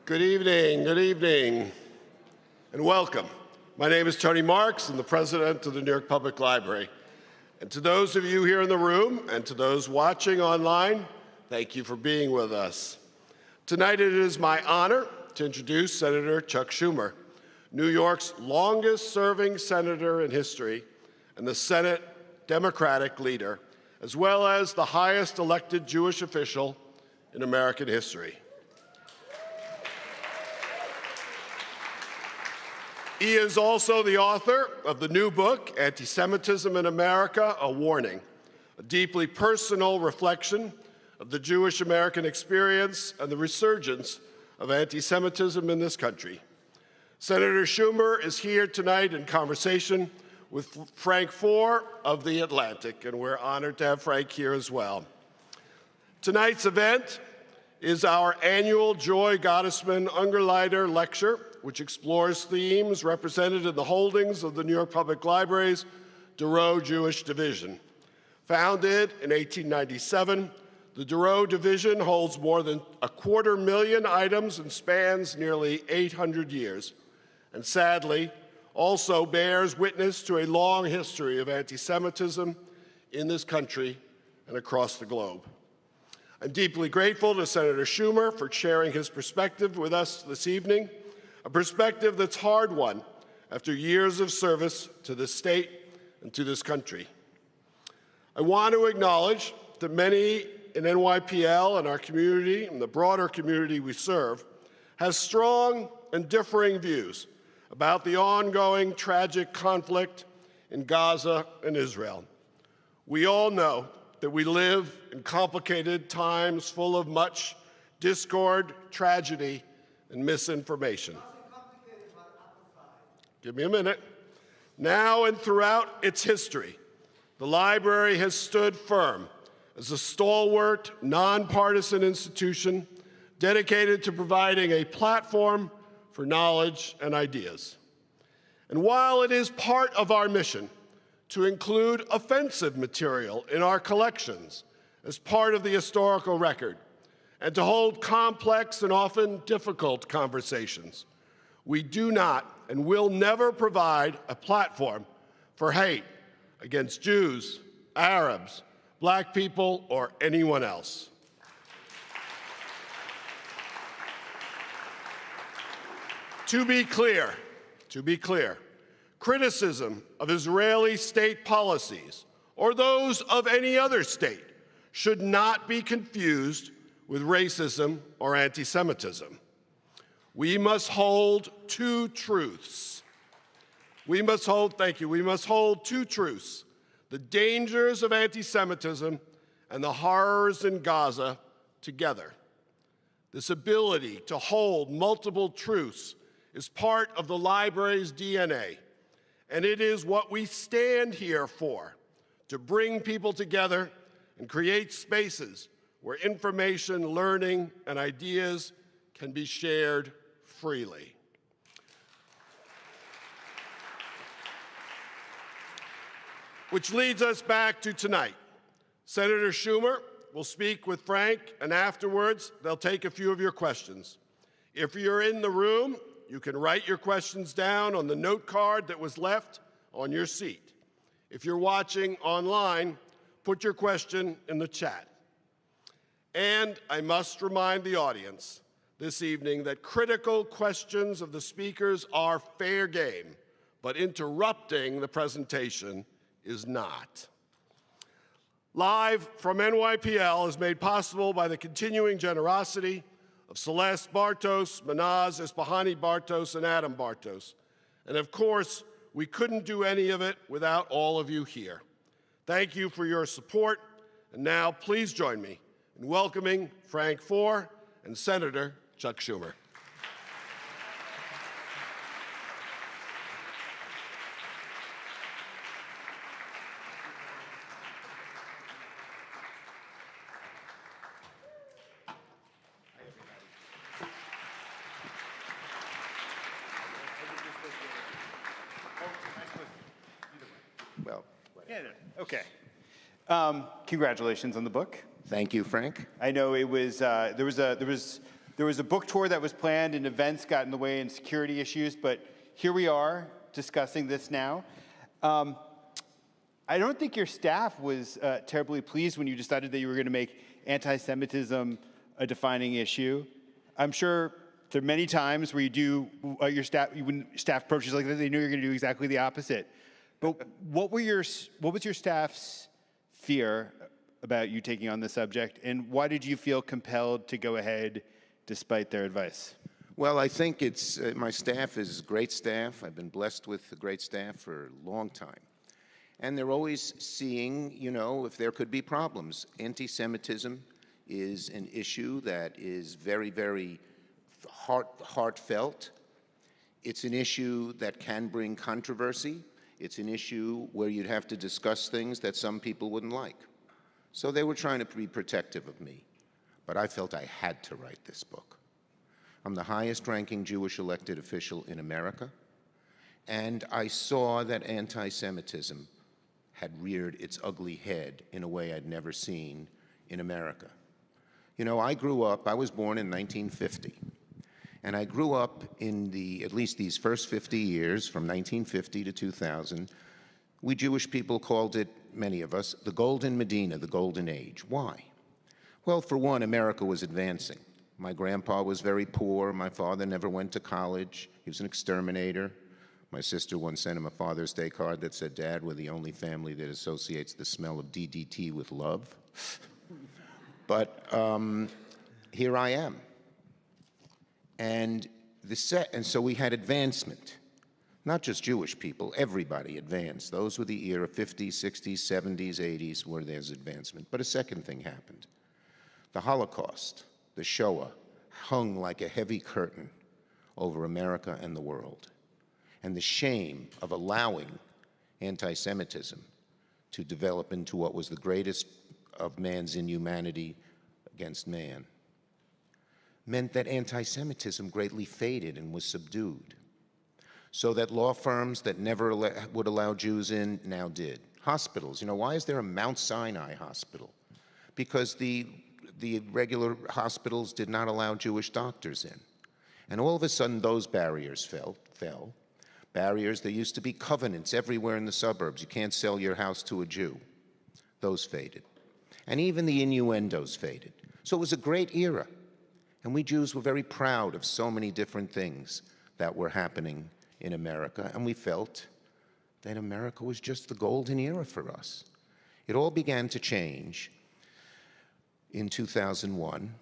Good evening, and welcome. My name is Tony Marks. I'm the president of the New York Public Library. And to those of you here in the room and to those watching online, thank you for being with us. Tonight it is my honor to introduce Senator Chuck Schumer, New York's longest-serving senator in history and the Senate Democratic leader, as well as the highest elected Jewish official in American history. He is also the author of the new book, Antisemitism in America, A Warning, a deeply personal reflection of the Jewish American experience and the resurgence of anti-Semitism in this country. Senator Schumer is here tonight in conversation with Frank Foer of The Atlantic, and we're honored to have Frank here as well. Tonight's event is our annual Joy Gottesman Ungerleider Lecture, which explores themes represented in the holdings of the New York Public Library's Dorot Jewish Division. Founded in 1897, the Dorot Division holds more than 250,000 items and spans nearly 800 years, and sadly, also bears witness to a long history of anti-Semitism in this country and across the globe. I'm deeply grateful to Senator Schumer for sharing his perspective with us this evening, a perspective that's hard-won after years of service to this state and to this country. I want to acknowledge that many in NYPL and our community and the broader community we serve have strong and differing views about the ongoing tragic conflict in Gaza and Israel. We all know that we live in complicated times full of much discord, tragedy, and misinformation. Give me a minute. Now and throughout its history, the library has stood firm as a stalwart, nonpartisan institution dedicated to providing a platform for knowledge and ideas. And while it is part of our mission to include offensive material in our collections as part of the historical record, and to hold complex and often difficult conversations, we do not and will never provide a platform for hate against Jews, Arabs, Black people, or anyone else. To be clear, criticism of Israeli state policies or those of any other state should not be confused with racism or anti-Semitism. We must hold two truths. We must hold two truths: the dangers of anti-Semitism and the horrors in Gaza together. This ability to hold multiple truths is part of the library's DNA, and it is what we stand here for, to bring people together and create spaces where information, learning, and ideas can be shared freely. Which leads us back to tonight. Senator Schumer will speak with Frank, and afterwards, they'll take a few of your questions. If you're in the room, you can write your questions down on the note card that was left on your seat. If you're watching online, put your question in the chat. And I must remind the audience this evening that critical questions of the speakers are fair game, but interrupting the presentation is not. Live from NYPL is made possible by the continuing generosity of Celeste Bartos, Manaz Espahani Bartos, and Adam Bartos. And of course, we couldn't do any of it without all of you here. Thank you for your support. And now please join me in welcoming Frank Foer and Senator Chuck Schumer. Okay. Congratulations on the book. Thank you, Frank. I know it was there was There was a book tour that was planned and events got in the way and security issues, but here we are discussing this now. I don't think your staff was terribly pleased when you decided that you were going to make anti-Semitism a defining issue. I'm sure there are many times where you do when staff approaches like that, they knew you're going to do exactly the opposite. But what was your staff's fear about you taking on the subject, and why did you feel compelled to go ahead despite their advice? Well, I think it's my staff is great staff. I've been blessed with a great staff for a long time. And they're always seeing, if there could be problems. Anti-Semitism is an issue that is very, very heartfelt. It's an issue that can bring controversy. It's an issue where you'd have to discuss things that some people wouldn't like. So they were trying to be protective of me. But I felt I had to write this book. I'm the highest-ranking Jewish elected official in America, and I saw that anti-Semitism had reared its ugly head in a way I'd never seen in America. I was born in 1950, and I grew up in at least these first 50 years, from 1950 to 2000, we Jewish people called it, many of us, the Golden Medina, the Golden Age. Why? Well, for one, America was advancing. My grandpa was very poor. My father never went to college. He was an exterminator. My sister once sent him a Father's Day card that said, "Dad, we're the only family that associates the smell of DDT with love." But here I am. And so we had advancement. Not just Jewish people, everybody advanced. Those were the era 50s, 60s, 70s, 80s, where there's advancement. But a second thing happened. The Holocaust, the Shoah, hung like a heavy curtain over America and the world. And the shame of allowing anti-Semitism to develop into what was the greatest of man's inhumanity against man meant that anti-Semitism greatly faded and was subdued. So that law firms that never would allow Jews in now did. Hospitals, why is there a Mount Sinai hospital? Because the regular hospitals did not allow Jewish doctors in. And all of a sudden, those barriers fell. Barriers, there used to be covenants everywhere in the suburbs. You can't sell your house to a Jew. Those faded. And even the innuendos faded. So it was a great era. And we Jews were very proud of so many different things that were happening in America. And we felt that America was just the golden era for us. It all began to change in 2001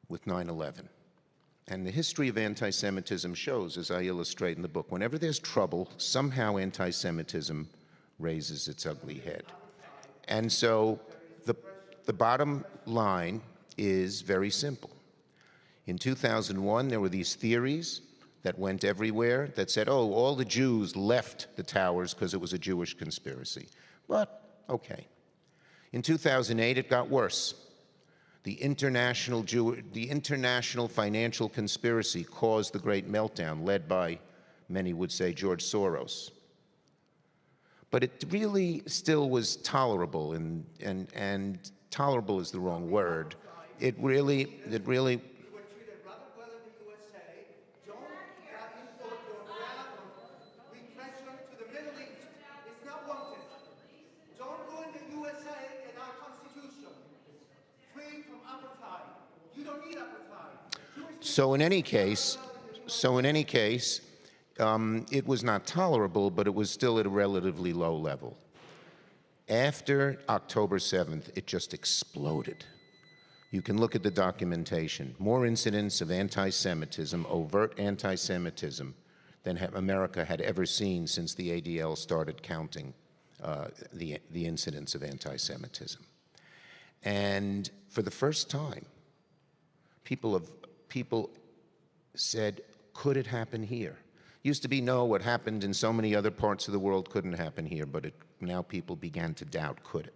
with 9/11. And the history of anti-Semitism shows, as I illustrate in the book, whenever there's trouble, somehow anti-Semitism raises its ugly head. And so the bottom line is very simple. In 2001, there were these theories that went everywhere that said, oh, all the Jews left the towers because it was a Jewish conspiracy. But, okay. In 2008, it got worse. The international financial conspiracy caused the great meltdown, led by, many would say, George Soros. But it really still was tolerable, and tolerable is the wrong word. It really So in any case, it was not tolerable, but it was still at a relatively low level. After October 7th, it just exploded. You can look at the documentation. More incidents of anti-Semitism, overt anti-Semitism, than America had ever seen since the ADL started counting the incidents of anti-Semitism. And for the first time, people said, could it happen here? Used to be, no, what happened in so many other parts of the world couldn't happen here, but now people began to doubt, could it?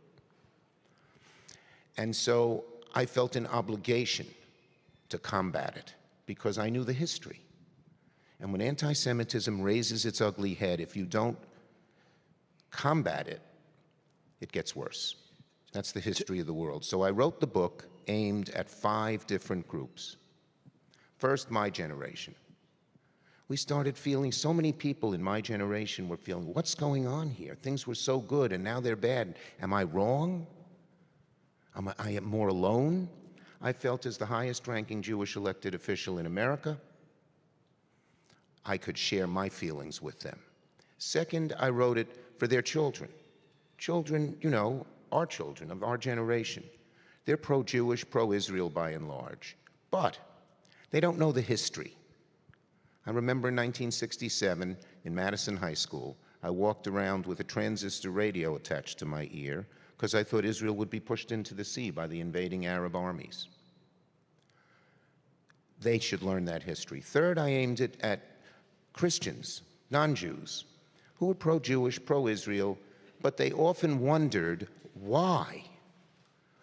And so I felt an obligation to combat it because I knew the history. And when anti-Semitism raises its ugly head, if you don't combat it, it gets worse. That's the history of the world. So I wrote the book aimed at 5 different groups. First, my generation. We started feeling, so many people in my generation were feeling, what's going on here? Things were so good and now they're bad. Am I wrong? Am I more alone? I felt as the highest ranking Jewish elected official in America, I could share my feelings with them. Second, I wrote it for their children. Children, you know, our children of our generation. They're pro-Jewish, pro-Israel by and large, but they don't know the history. I remember in 1967 in Madison High School, I walked around with a transistor radio attached to my ear because I thought Israel would be pushed into the sea by the invading Arab armies. They should learn that history. Third, I aimed it at Christians, non-Jews, who were pro-Jewish, pro-Israel, but they often wondered why.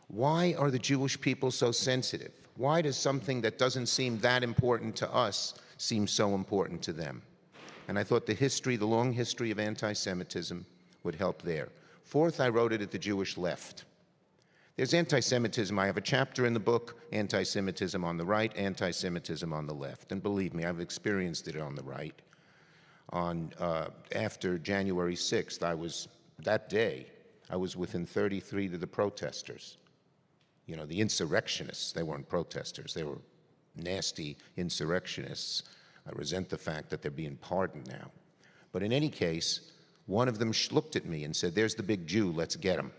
Why are the Jewish people so sensitive? Why does something that doesn't seem that important to us seem so important to them? And I thought the history, the long history of anti-Semitism would help there. Fourth, I wrote it at the Jewish left. There's anti-Semitism. I have a chapter in the book, anti-Semitism on the right, anti-Semitism on the left. And believe me, I've experienced it on the right. After January 6th, that day, I was within 33 of the protesters. You know, the insurrectionists. They weren't protesters. They were nasty insurrectionists. I resent the fact that they're being pardoned now. But in any case, one of them looked at me and said, "There's the big Jew, let's get him."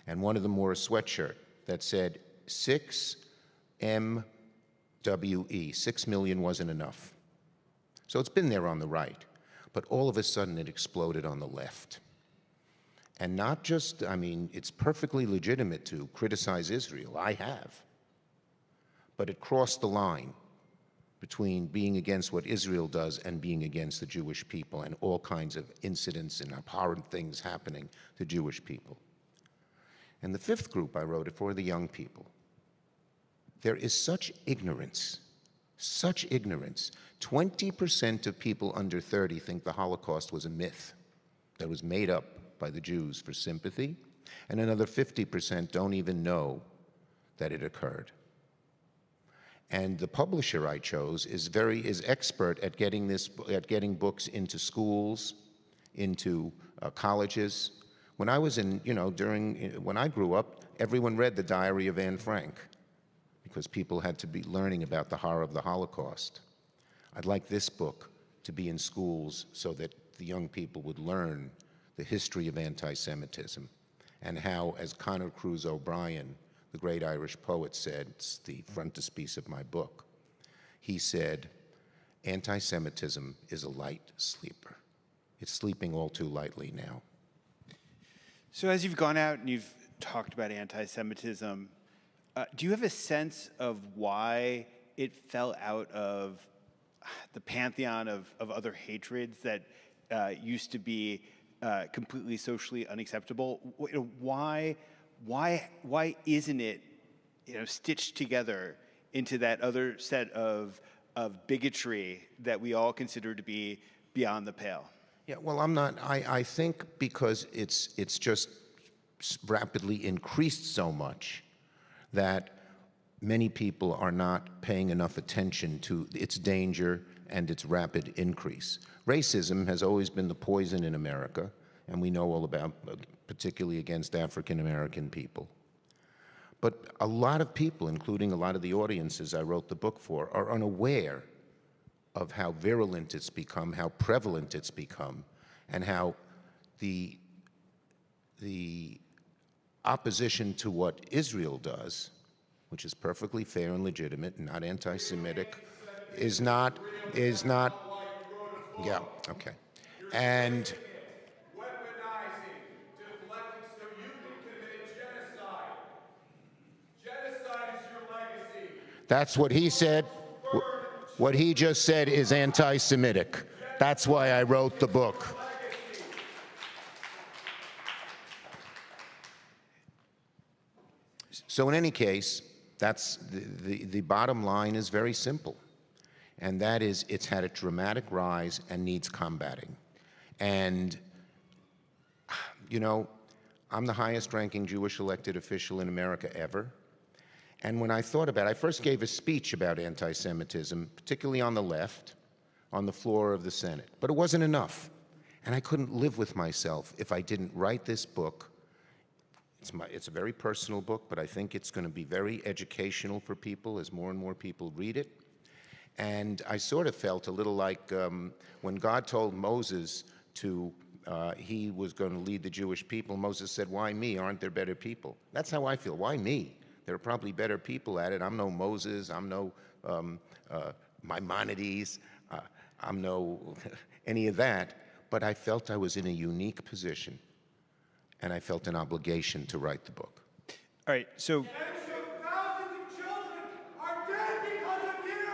And one of them wore a sweatshirt that said 6 MWE, 6 million wasn't enough. So it's been there on the right, but all of a sudden it exploded on the left. And not just, I mean, it's perfectly legitimate to criticize Israel, I have, but it crossed the line between being against what Israel does and being against the Jewish people and all kinds of incidents and abhorrent things happening to Jewish people. And the fifth group I wrote it for, the young people. There is such ignorance, such ignorance. 20% of people under 30 think the Holocaust was a myth that was made up by the Jews for sympathy, and another 50% don't even know that it occurred. And the publisher I chose is expert at getting books into schools, into colleges. When I was when I grew up, everyone read The Diary of Anne Frank because people had to be learning about the horror of the Holocaust. I'd like this book to be in schools so that the young people would learn the history of anti-Semitism and how, as Conor Cruise O'Brien, the great Irish poet, said, it's the frontispiece of my book, he said, anti-Semitism is a light sleeper. It's sleeping all too lightly now. So as you've gone out and you've talked about anti-Semitism, do you have a sense of why it fell out of the pantheon of other hatreds that used to be completely socially unacceptable? Why isn't it, stitched together into that other set of bigotry that we all consider to be beyond the pale? Yeah, well, I think because it's just rapidly increased so much that many people are not paying enough attention to its danger and its rapid increase. Racism has always been the poison in America, and we know all about, particularly against African American people. But a lot of people, including a lot of the audiences I wrote the book for, are unaware of how virulent it's become, how prevalent it's become, and how the opposition to what Israel does, which is perfectly fair and legitimate and not anti-Semitic, is not, yeah, okay. And weaponizing, deflecting, so you can commit genocide. Genocide is your legacy. That's what he said. What he just said is anti-Semitic. That's why I wrote the book. So in any case, that's the bottom line is very simple. And that is it's had a dramatic rise and needs combating. And, I'm the highest ranking Jewish elected official in America ever. And when I thought about it, I first gave a speech about anti-Semitism, particularly on the left, on the floor of the Senate. But it wasn't enough. And I couldn't live with myself if I didn't write this book. It's a very personal book, but I think it's going to be very educational for people as more and more people read it. And I sort of felt a little like when God told Moses he was going to lead the Jewish people, Moses said, "Why me? Aren't there better people?" That's how I feel. Why me? There are probably better people at it. I'm no Moses. I'm no Maimonides. I'm no any of that. But I felt I was in a unique position, and I felt an obligation to write the book. All right, so Thousands of children are dead because of you.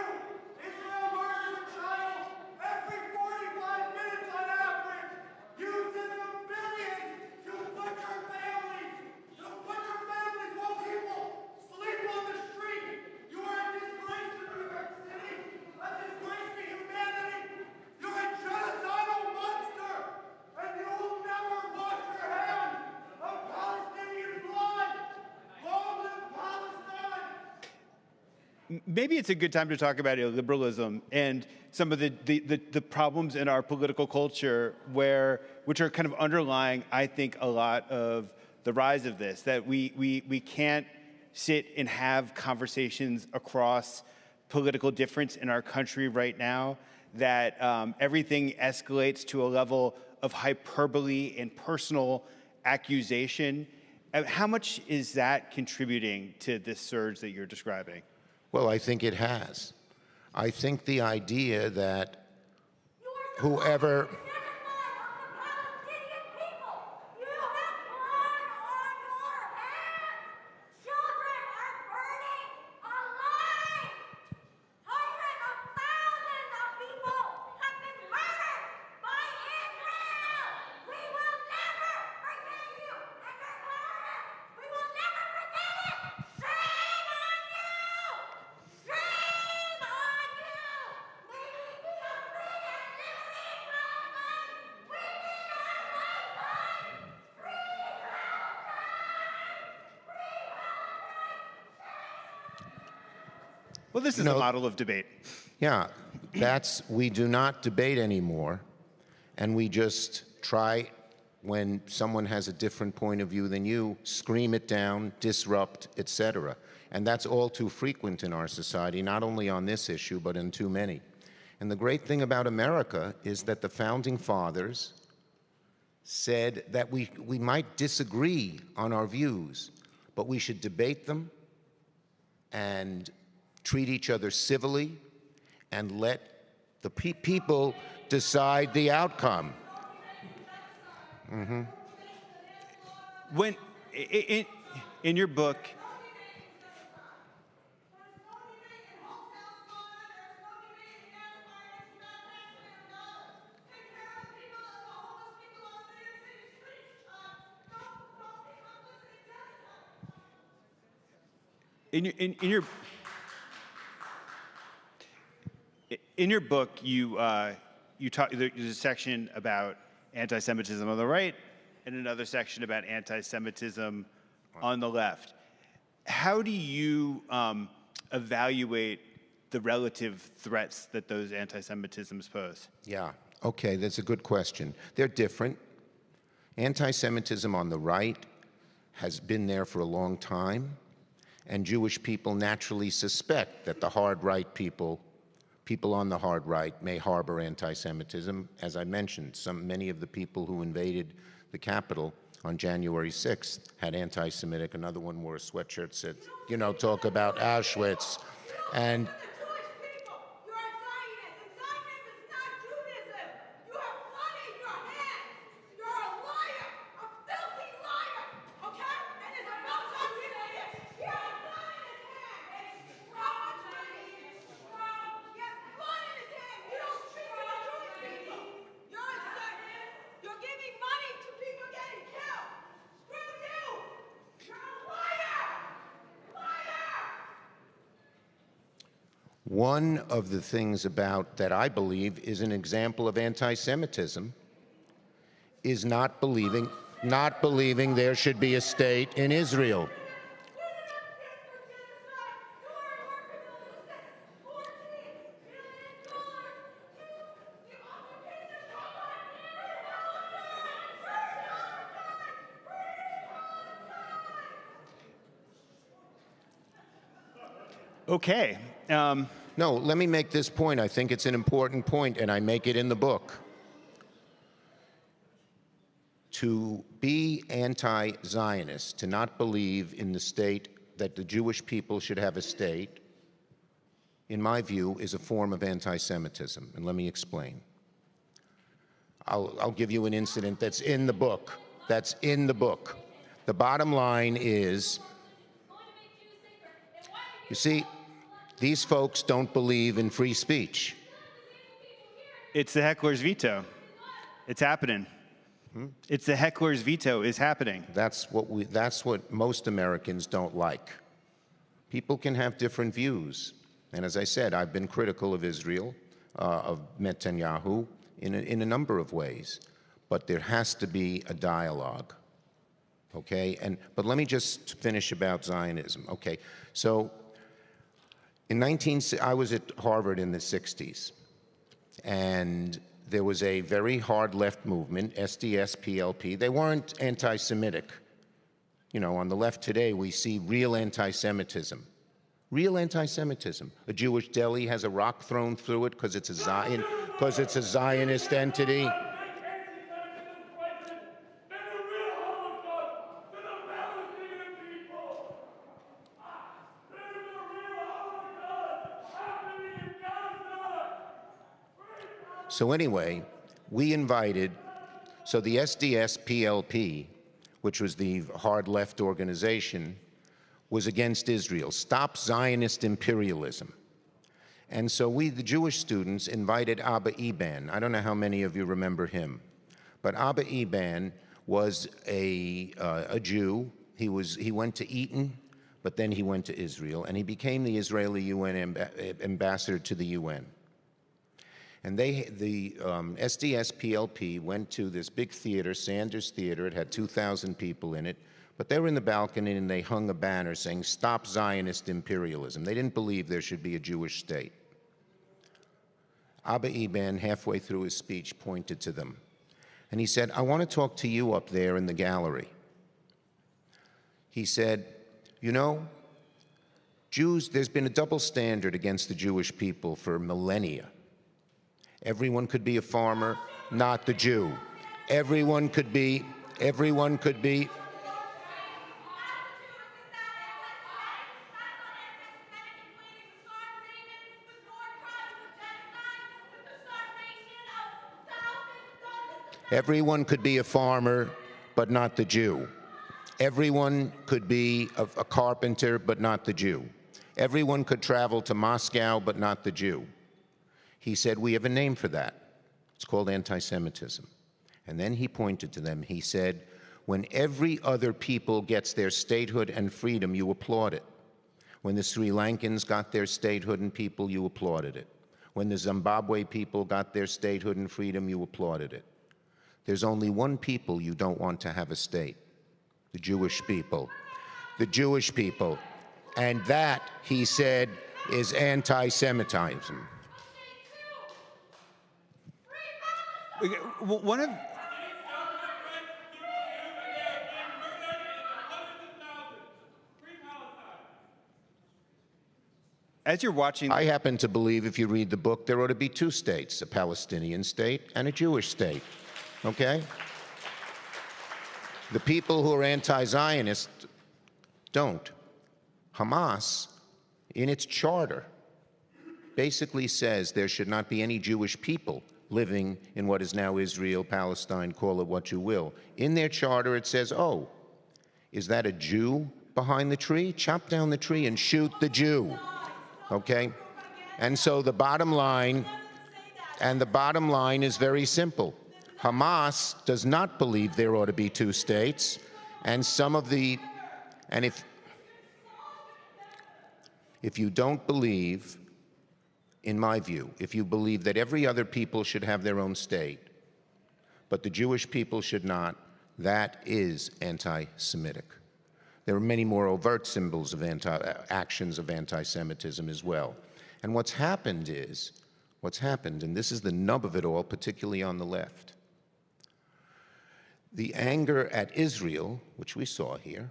Israel murders a child every 45 minutes on average. You send them billions to butcher families. To butcher families while people sleep on the street. You are a disgrace to New York City. A disgrace to humanity. You're a genocidal monster. And you will never wash your hands of Palestinian blood. Long live Palestine. maybe it's a good time to talk about illiberalism and some of the problems in our political culture which are kind of underlying, I think, a lot of the rise of this, that we can't sit and have conversations across political difference in our country right now, that everything escalates to a level of hyperbole and personal accusation. How much is that contributing to this surge that you're describing? Well, I think it has. I think the idea that whoever... Well, this is a model of debate. Yeah, we do not debate anymore, and we just try, when someone has a different point of view than you, scream it down, disrupt, etc. And that's all too frequent in our society, not only on this issue, but in too many. And the great thing about America is that the Founding Fathers said that we might disagree on our views, but we should debate them and treat each other civilly and let the people decide the outcome. Mm-hmm. When in your book, in your book, you talk. There's a section about anti-Semitism on the right, and another section about anti-Semitism on the left. How do you evaluate the relative threats that those anti-Semitisms pose? Yeah, okay, that's a good question. They're different. Anti-Semitism on the right has been there for a long time, and Jewish people naturally suspect that the hard right people on the hard right may harbor anti-Semitism. As I mentioned, many of the people who invaded the Capitol on January 6th had anti-Semitic. Another one wore a sweatshirt said, talk about Auschwitz. And one of the things that I believe is an example of anti-Semitism is not believing there should be a state in Israel. Okay. No, let me make this point. I think it's an important point, and I make it in the book. To be anti-Zionist, to not believe in the state, that the Jewish people should have a state, in my view, is a form of anti-Semitism. And let me explain. I'll give you an incident that's in the book. That's in the book. The bottom line is, you see, these folks don't believe in free speech. It's the heckler's veto. It's happening. It's the heckler's veto is happening. That's what most Americans don't like. People can have different views. And as I said, I've been critical of Israel, of Netanyahu, in a number of ways. But there has to be a dialogue, okay? But let me just finish about Zionism. Okay, so I was at Harvard in the 60s, and there was a very hard left movement, SDS, PLP. They weren't anti-Semitic. You know, on the left today, we see real anti-Semitism. Real anti-Semitism. A Jewish deli has a rock thrown through it because it's a Zionist entity. So anyway, we invited, so the SDS-PLP, which was the hard left organization, was against Israel. Stop Zionist imperialism. And so we, the Jewish students, invited Abba Eban. I don't know how many of you remember him, but Abba Eban was a Jew. He went to Eton, but then he went to Israel, and he became the Israeli UN ambassador to the UN. And the SDS-PLP went to this big theater, Sanders Theater. It had 2,000 people in it. But they were in the balcony, and they hung a banner saying, "Stop Zionist imperialism." They didn't believe there should be a Jewish state. Abba Eban, halfway through his speech, pointed to them. And he said, "I want to talk to you up there in the gallery." He said, "You know, Jews, there's been a double standard against the Jewish people for millennia. Everyone could be a farmer, not the Jew. Everyone could be. Everyone could be a farmer, but not the Jew. Everyone could be a carpenter, but not the Jew. Everyone could travel to Moscow, but not the Jew." He said, "We have a name for that. It's called anti-Semitism." And then he pointed to them. He said, "When every other people gets their statehood and freedom, you applaud it. When the Sri Lankans got their statehood and people, you applauded it. When the Zimbabwe people got their statehood and freedom, you applauded it. There's only one people you don't want to have a state, the Jewish people. The Jewish people. And that," he said, "is anti-Semitism." One of as you're watching, I happen to believe, if you read the book, there ought to be two states, a Palestinian state and a Jewish state, okay? The people who are anti-Zionist don't. Hamas, in its charter, basically says there should not be any Jewish people living in what is now Israel, Palestine, call it what you will. In their charter, it says, "Oh, is that a Jew behind the tree? Chop down the tree and shoot the Jew." Okay? And so the bottom line is very simple. Hamas does not believe there ought to be two states, and if you don't believe, in my view, if you believe that every other people should have their own state, but the Jewish people should not, that is anti-Semitic. There are many more overt symbols of actions of anti-Semitism as well. And what's happened, and this is the nub of it all, particularly on the left, the anger at Israel, which we saw here,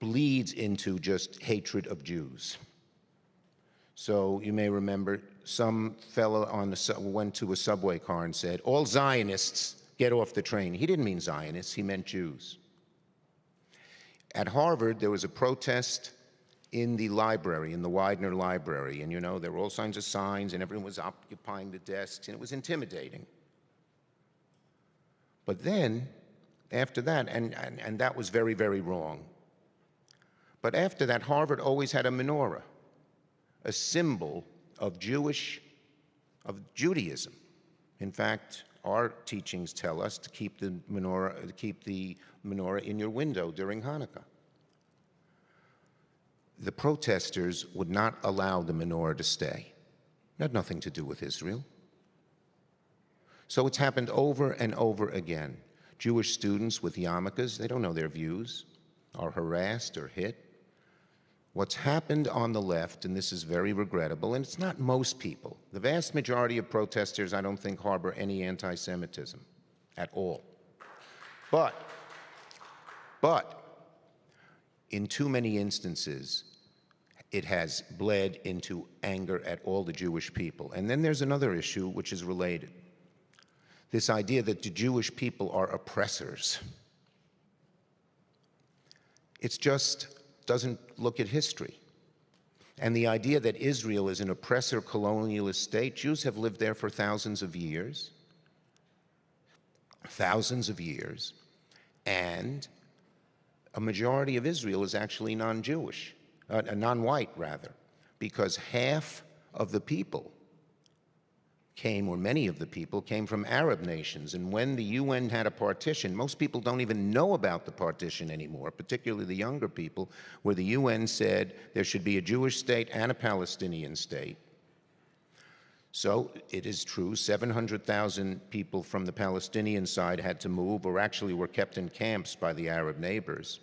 bleeds into just hatred of Jews. So you may remember some fellow went to a subway car and said, "All Zionists get off the train." He didn't mean Zionists, he meant Jews. At Harvard, there was a protest in the library, in the Widener Library, and there were all kinds of signs, and everyone was occupying the desks, and it was intimidating. But then, after that, and that was very, very wrong. But after that, Harvard always had a menorah, a symbol of Judaism. In fact, our teachings tell us to keep the menorah in your window during Hanukkah. The protesters would not allow the menorah to stay. It had nothing to do with Israel. So it's happened over and over again. Jewish students with yarmulkes, they don't know their views, are harassed or hit. What's happened on the left, and this is very regrettable, and it's not most people. The vast majority of protesters, I don't think, harbor any anti-Semitism at all. But in too many instances, it has bled into anger at all the Jewish people. And then there's another issue which is related. This idea that the Jewish people are oppressors. It just doesn't look at history. And the idea that Israel is an oppressor colonialist state, Jews have lived there for thousands of years, and a majority of Israel is actually non-Jewish, non-white rather, because half of the people came, or many of the people came from Arab nations. And when the UN had a partition, most people don't even know about the partition anymore, particularly the younger people, where the UN said there should be a Jewish state and a Palestinian state. So it is true, 700,000 people from the Palestinian side had to move, or actually were kept in camps by their Arab neighbors.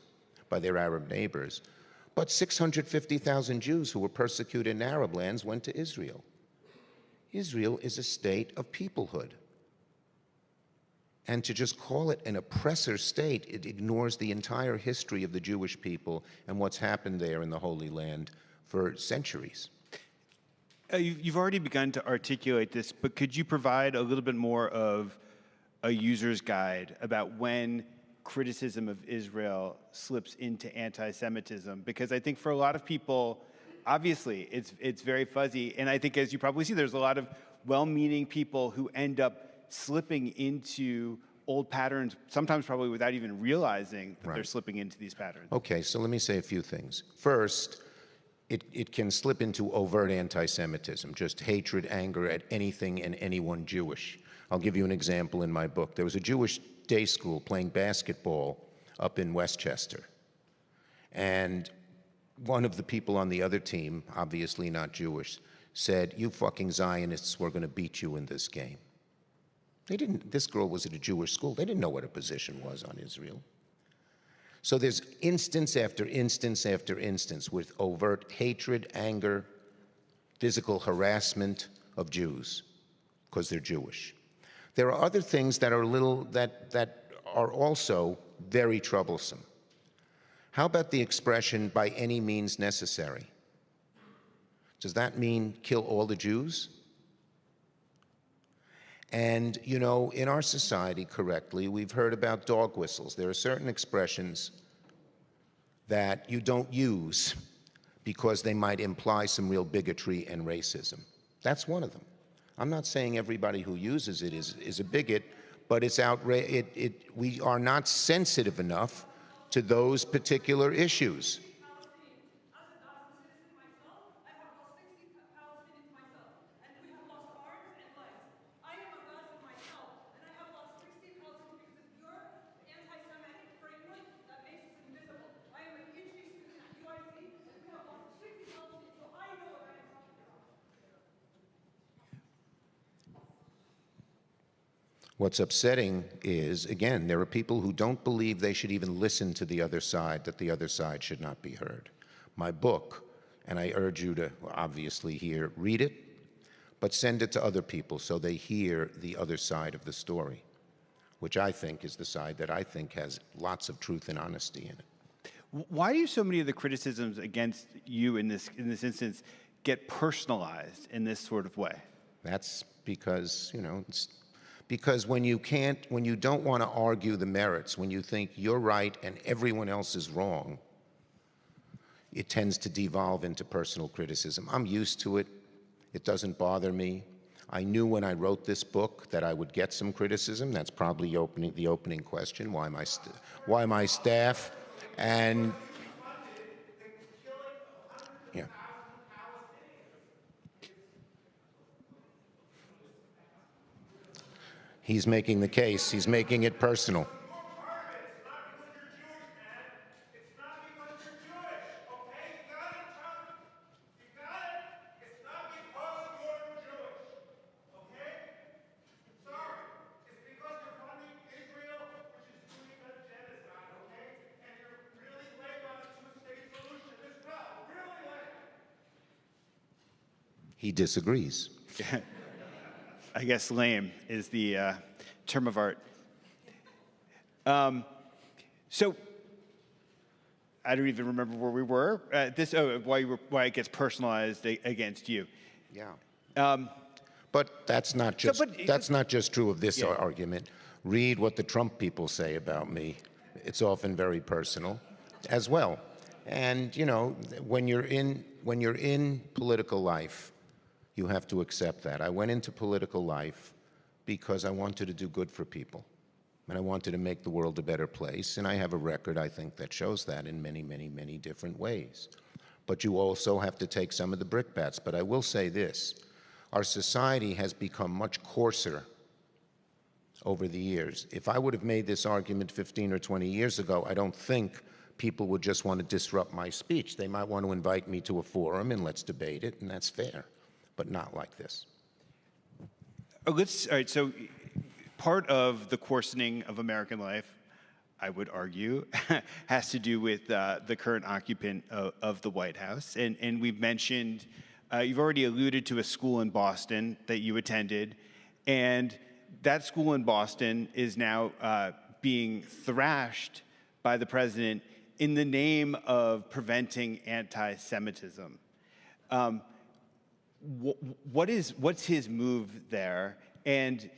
But 650,000 Jews who were persecuted in Arab lands went to Israel. Israel is a state of peoplehood. And to just call it an oppressor state, it ignores the entire history of the Jewish people and what's happened there in the Holy Land for centuries. You've already begun to articulate this, but could you provide a little bit more of a user's guide about when criticism of Israel slips into anti-Semitism? Because I think for a lot of people, obviously, it's very fuzzy. And I think, as you probably see, there's a lot of well-meaning people who end up slipping into old patterns, sometimes probably without even realizing that they're slipping into these patterns. Okay, so let me say a few things. First, it can slip into overt anti-Semitism, just hatred, anger at anything and anyone Jewish. I'll give you an example in my book. There was a Jewish day school playing basketball up in Westchester. And one of the people on the other team, obviously not Jewish, said, "You fucking Zionists, we're going to beat you in this game." This girl was at a Jewish school. They didn't know what her position was on Israel. So there's instance after instance after instance with overt hatred, anger, physical harassment of Jews because they're Jewish. There are other things that are also very troublesome. How about the expression, "by any means necessary"? Does that mean kill all the Jews? And, in our society, correctly, we've heard about dog whistles. There are certain expressions that you don't use because they might imply some real bigotry and racism. That's one of them. I'm not saying everybody who uses it is a bigot, but it's we are not sensitive enough to those particular issues. What's upsetting is, again, there are people who don't believe they should even listen to the other side, that the other side should not be heard. My book, and I urge you to obviously read it, but send it to other people so they hear the other side of the story, which I think is the side that I think has lots of truth and honesty in it. Why do so many of the criticisms against you in this instance get personalized in this sort of way? That's because, because when you don't want to argue the merits, when you think you're right and everyone else is wrong, it tends to devolve into personal criticism. I'm used to it. It doesn't bother me. I knew when I wrote this book that I would get some criticism. That's probably the opening question. Why my staff? And yeah. He's making the case. He's making it personal. He disagrees. I guess lame is the term of art. So I don't even remember where we were. Why it gets personalized against you. Yeah. But that's not just true of this argument. Read what the Trump people say about me. It's often very personal as well. And when you're in political life, you have to accept that. I went into political life because I wanted to do good for people. And I wanted to make the world a better place. And I have a record, I think, that shows that in many, many, many different ways. But you also have to take some of the brickbats. But I will say this. Our society has become much coarser over the years. If I would have made this argument 15 or 20 years ago, I don't think people would just want to disrupt my speech. They might want to invite me to a forum and let's debate it, and that's fair. But not like this. All right, so part of the coarsening of American life, I would argue, has to do with the current occupant of the White House. And we've mentioned, you've already alluded to a school in Boston that you attended. And that school in Boston is now being thrashed by the president in the name of preventing anti-Semitism. What's his move there? And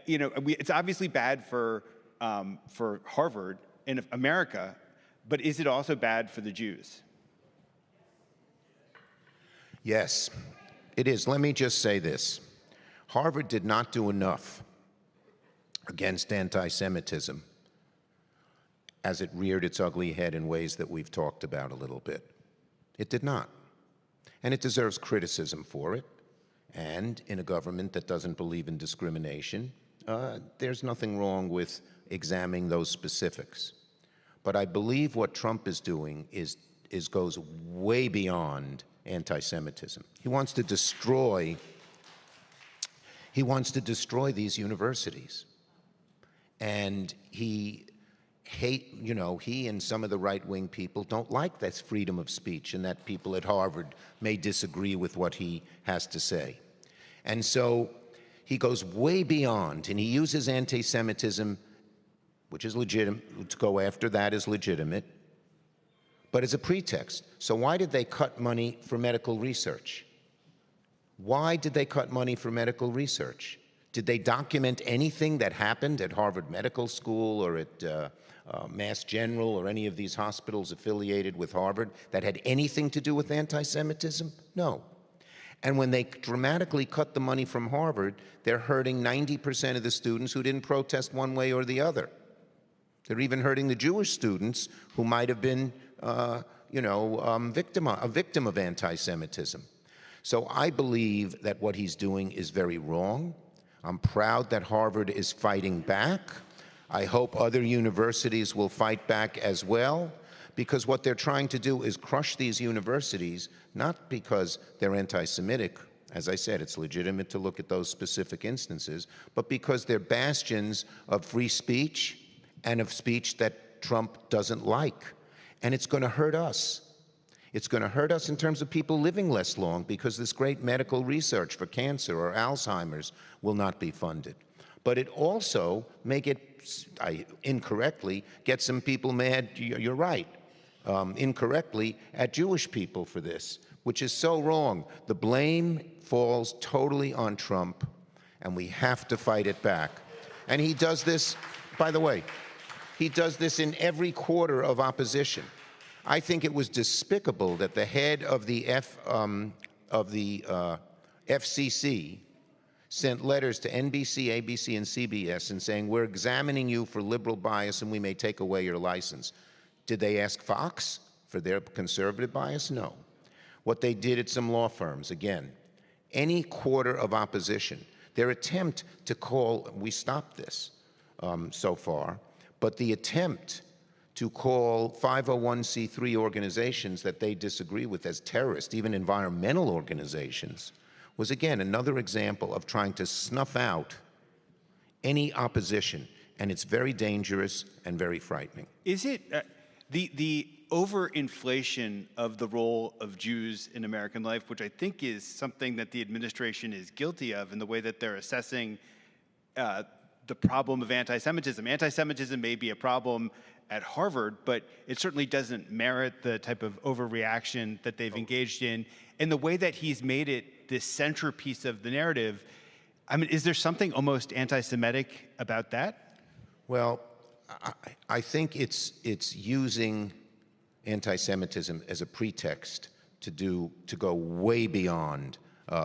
it's obviously bad for Harvard in America, but is it also bad for the Jews? Yes, it is. Let me just say this. Harvard did not do enough against anti-Semitism as it reared its ugly head in ways that we've talked about a little bit. It did not. And it deserves criticism for it. And in a government that doesn't believe in discrimination, there's nothing wrong with examining those specifics. But I believe what Trump is doing goes way beyond anti-Semitism. He wants to destroy these universities. And he and some of the right-wing people don't like this freedom of speech and that people at Harvard may disagree with what he has to say. And so he goes way beyond, and he uses anti-Semitism, which is legitimate, to go after that is legitimate, but as a pretext. So why did they cut money for medical research? Why did they cut money for medical research? Did they document anything that happened at Harvard Medical School or at Mass General or any of these hospitals affiliated with Harvard that had anything to do with anti-Semitism? No. And when they dramatically cut the money from Harvard, they're hurting 90% of the students who didn't protest one way or the other. They're even hurting the Jewish students who might have been, a victim of anti-Semitism. So I believe that what he's doing is very wrong. I'm proud that Harvard is fighting back. I hope other universities will fight back as well, because what they're trying to do is crush these universities, not because they're anti-Semitic. As I said, it's legitimate to look at those specific instances, but because they're bastions of free speech and of speech that Trump doesn't like. And it's going to hurt us. It's going to hurt us in terms of people living less long, because this great medical research for cancer or Alzheimer's will not be funded. But it also may get, incorrectly, get some people mad. You're right. incorrectly at Jewish people for this, which is so wrong. The blame falls totally on Trump, and we have to fight it back. And he does this, by the way, he does this in every quarter of opposition. I think it was despicable that the head of the FCC sent letters to NBC, ABC, and CBS and saying, we're examining you for liberal bias and we may take away your license. Did they ask Fox for their conservative bias? No. What they did at some law firms, again, any quarter of opposition, their attempt to call, we stopped this so far, but the attempt to call 501c3 organizations that they disagree with as terrorists, even environmental organizations, was again another example of trying to snuff out any opposition, and it's very dangerous and very frightening. Is it the overinflation of the role of Jews in American life, which I think is something that the administration is guilty of in the way that they're assessing the problem of anti-Semitism. Anti-Semitism may be a problem at Harvard, but it certainly doesn't merit the type of overreaction that they've engaged in. And the way that he's made it this centerpiece of the narrative, I mean, is there something almost anti-Semitic about that? Well, I think it's using anti-Semitism as a pretext to go way beyond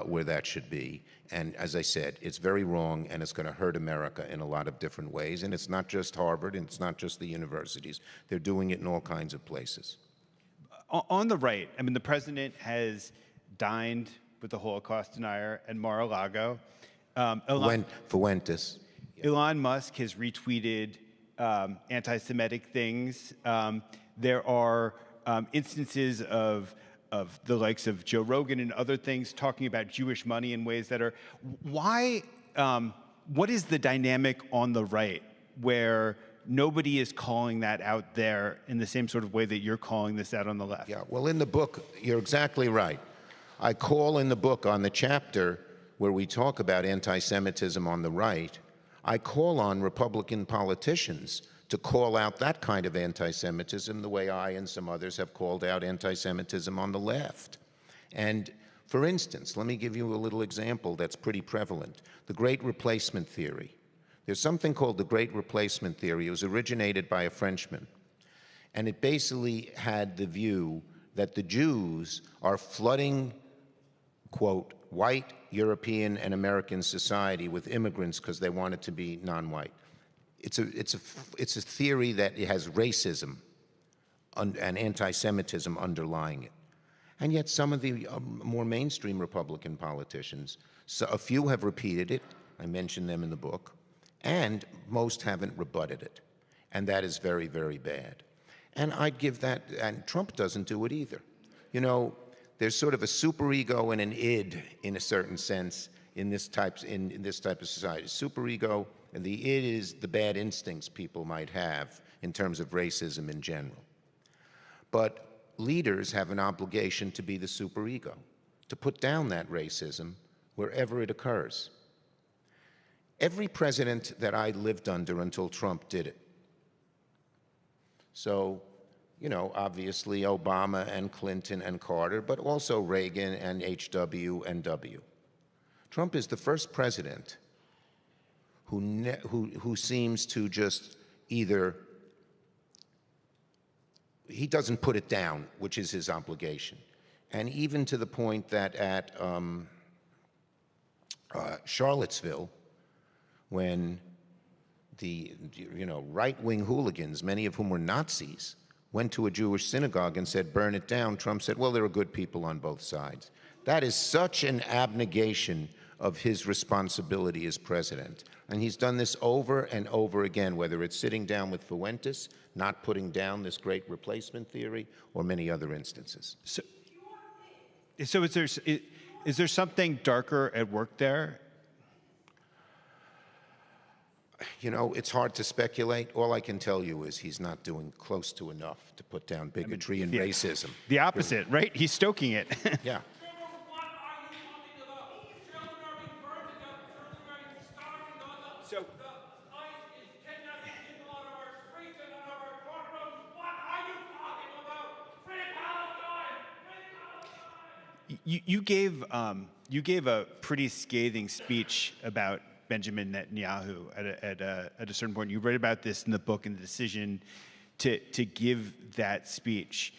where that should be. And as I said, it's very wrong, and it's going to hurt America in a lot of different ways. And it's not just Harvard, and it's not just the universities. They're doing it in all kinds of places. On the right, I mean, the president has dined with the Holocaust denier at Mar-a-Lago. Fuentes. Elon Musk has retweeted anti-Semitic things. There are instances of the likes of Joe Rogan and other things talking about Jewish money in ways that are, what is the dynamic on the right where nobody is calling that out there in the same sort of way that you're calling this out on the left? Yeah, well, in the book, you're exactly right. I call in the book on the chapter where we talk about anti-Semitism on the right, I call on Republican politicians to call out that kind of anti-Semitism the way I and some others have called out anti-Semitism on the left. And for instance, let me give you a little example that's pretty prevalent. The Great Replacement Theory. There's something called the Great Replacement Theory. It was originated by a Frenchman. And it basically had the view that the Jews are flooding, quote, white European and American society with immigrants because they want it to be non-white. It's a theory that has racism and anti-Semitism underlying it. And yet some of the more mainstream Republican politicians, so a few have repeated it, I mentioned them in the book, and most haven't rebutted it. And that is very, very bad. And I'd give that, and Trump doesn't do it either. You know, there's sort of a superego and an id in a certain sense in this type of society. Superego, and the id is the bad instincts people might have in terms of racism in general. But leaders have an obligation to be the superego, to put down that racism wherever it occurs. Every president that I lived under until Trump did it. So, you know, obviously Obama and Clinton and Carter, but also Reagan and HW and W. Trump is the first president who seems to just either, he doesn't put it down, which is his obligation. And even to the point that at Charlottesville, when the right-wing hooligans, many of whom were Nazis, went to a Jewish synagogue and said, burn it down, Trump said, well, there are good people on both sides. That is such an abnegation of his responsibility as president. And he's done this over and over again, whether it's sitting down with Fuentes, not putting down this great replacement theory, or many other instances. So is there something darker at work there? You know, it's hard to speculate. All I can tell you is he's not doing close to enough to put down bigotry and racism. The opposite, right? He's stoking it. Yeah. So, you gave a pretty scathing speech about Benjamin Netanyahu at a certain point. You write about this in the book and the decision to give that speech.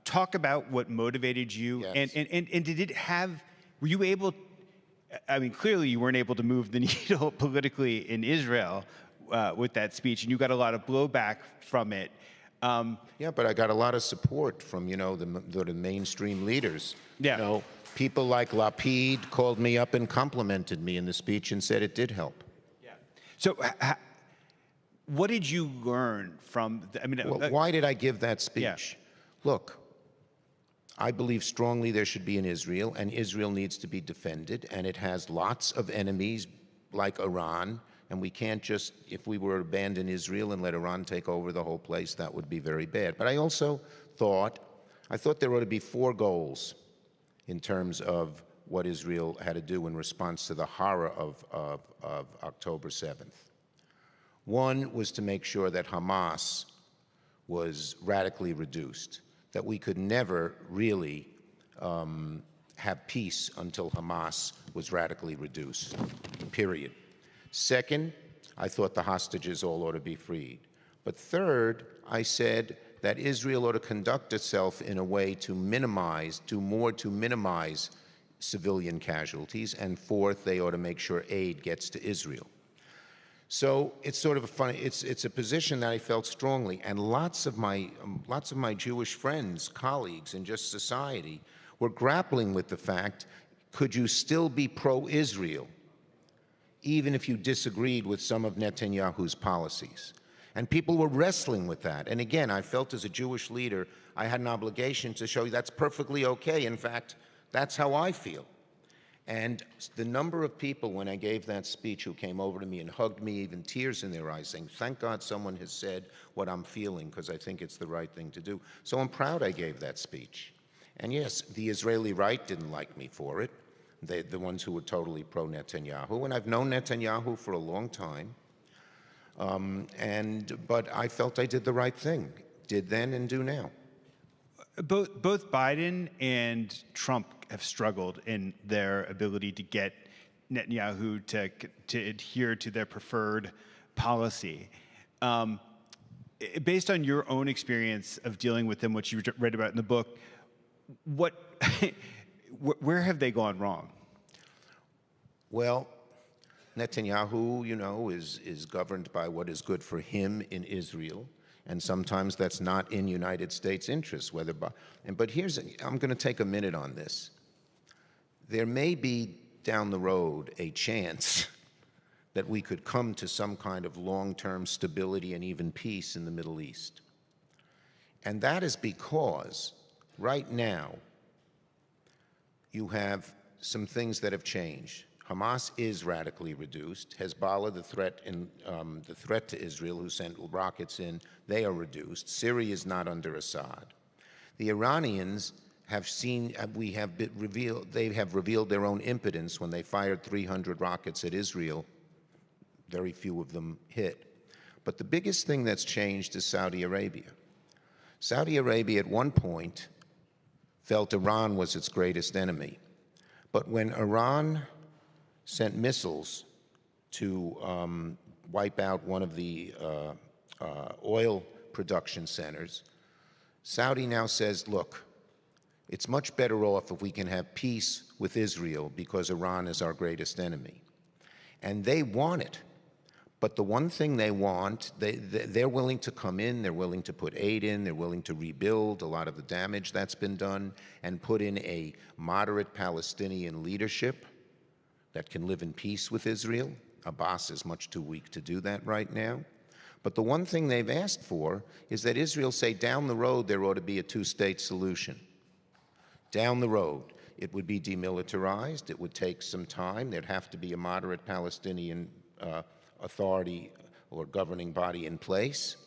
Talk about what motivated you, Yes. and did it have? Were you able? I mean, clearly you weren't able to move the needle politically in Israel with that speech, and you got a lot of blowback from it. Yeah, but I got a lot of support from, the mainstream leaders. Yeah. People like Lapid called me up and complimented me in the speech and said it did help. Yeah. So, what did you learn from? Well, why did I give that speech? Yeah. Look, I believe strongly there should be an Israel, and Israel needs to be defended, and it has lots of enemies like Iran, and we can't just, if we were to abandon Israel and let Iran take over the whole place, that would be very bad. But I also thought there ought to be 4 goals in terms of what Israel had to do in response to the horror of October 7th. One was to make sure that Hamas was radically reduced, that we could never really have peace until Hamas was radically reduced, period. Second, I thought the hostages all ought to be freed. But third, I said that Israel ought to conduct itself in a way to do more to minimize civilian casualties. And fourth, they ought to make sure aid gets to Israel. So it's sort of a funny, it's a position that I felt strongly, and lots of my Jewish friends, colleagues, and just society were grappling with the fact, could you still be pro-Israel, even if you disagreed with some of Netanyahu's policies? And people were wrestling with that. And again, I felt as a Jewish leader, I had an obligation to show you that's perfectly okay. In fact, that's how I feel. And the number of people when I gave that speech who came over to me and hugged me, even tears in their eyes, saying, thank God someone has said what I'm feeling, because I think it's the right thing to do. So I'm proud I gave that speech. And yes, the Israeli right didn't like me for it, the ones who were totally pro-Netanyahu. And I've known Netanyahu for a long time. But I felt I did the right thing, did then and do now. Both Biden and Trump have struggled in their ability to get Netanyahu to adhere to their preferred policy. Based on your own experience of dealing with them, what you read about in the book, where have they gone wrong? Well, Netanyahu, is governed by what is good for him in Israel. And sometimes that's not in United States interests, I'm going to take a minute on this. There may be down the road a chance that we could come to some kind of long-term stability and even peace in the Middle East. And that is because right now you have some things that have changed. Hamas is radically reduced. Hezbollah, the threat to Israel, who sent rockets in, they are reduced. Syria is not under Assad. The Iranians have revealed their own impotence when they fired 300 rockets at Israel. Very few of them hit. But the biggest thing that's changed is Saudi Arabia. Saudi Arabia at one point felt Iran was its greatest enemy. But when Iran sent missiles to wipe out one of the oil production centers, Saudi now says, look, it's much better off if we can have peace with Israel because Iran is our greatest enemy. And they want it. But the one thing they want, they're willing to come in, they're willing to put aid in, they're willing to rebuild a lot of the damage that's been done and put in a moderate Palestinian leadership that can live in peace with Israel. Abbas is much too weak to do that right now. But the one thing they've asked for is that Israel say down the road there ought to be a two-state solution. Down the road, it would be demilitarized, it would take some time, there'd have to be a moderate Palestinian authority or governing body in place.